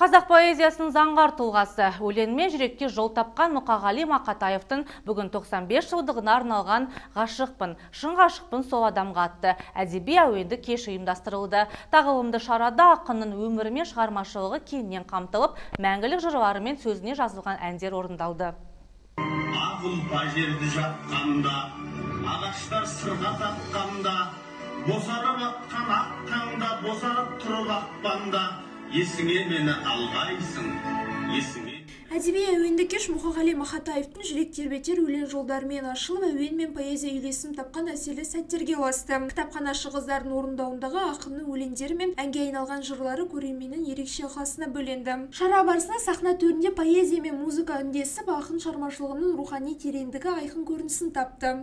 Қазақ поэзиясының заңғар тұлғасы, өлеңмен жүрекке жол тапқан Мұқағали Мақатаевтың бүгін 95 жылдығына арналған «Ғашықпын, шын ғашықпын сол адамға» атты әдеби әуенді кеш ұйымдастырылды. Тағылымды шарада ақынның өмірі мен шығармашылығы кеңінен қамтылып, мәңгілік жырларымен сөзіне жазылған әндер орындалды. Ақ ұлпа жерді жатқанда, ағаштар сырға таққанда, бозарып атқан ақ таңда, бозарып тұрып ақпанда, есіңе мені алғайсың, есіңе. Әдеби әуенді кеш Мұқағали Мақатаевтың жүрек тербетер өлең жолдарымен ашылып, әуен мен поэзия үйлесім тапқан әсерлі сәттерге ұласты. Кітапханашы қыздардың орындауындағы ақынның өлеңдері мен әнге айналған жырлары көрерменнің ерекше ықыласына бөленді. Шара барысында сахна төрінде поэзия мен музыка үндесіп, ақын шығармашылығының рухани тереңдігі айқын көрінісін тапты.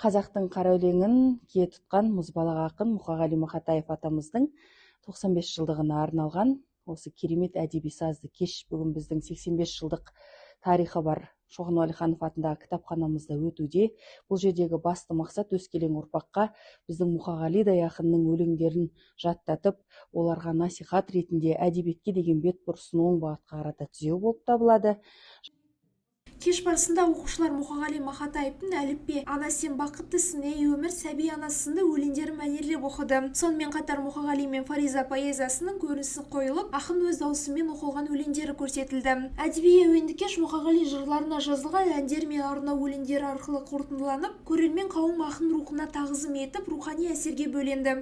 Қазақтың қара өлеңін кие тұтқан мұзбалақ ақын Мұқағали Мақатаев атамыздың 95 жылдығына арналған осы керемет әдеби сазды кеш бүгін біздің 85 жылдық тарихы бар Шоқан Уәлиханов атындағы кітапханамызда өтуде. Бұл жердегі басты мақсат өскелең ұрпаққа біздің Мұқағалидай ақынның өлеңдерін жаттатып, оларға насихат ретінде әдебиетке деген бетбұрысын оң бағытқа қарата түзеу болып табылады. Кеш барысында оқушылар Мұқағали Мақатаевтың әліппе, ана сен бақыттысың, ей өмір, сәби ана сынды өлеңдерін мәнерлеп оқыды. Сонымен қатар Мұқағали мен Фариза поэзиясының көрінісі қойылып, ақын өз даусымен оқылған өлеңдері көрсетілді. Әдеби әуенді кеш Мұқағали жырларына жазылған әндер мен арнау өлеңдері арқылы қорытындыланып, көрермен қауым ақын рухына тағзым етіп, рухани әсерге бөленді.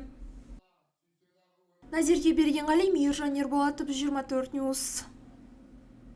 Назерке Бергенғали, Мейіржан Ерболатов, 24 News.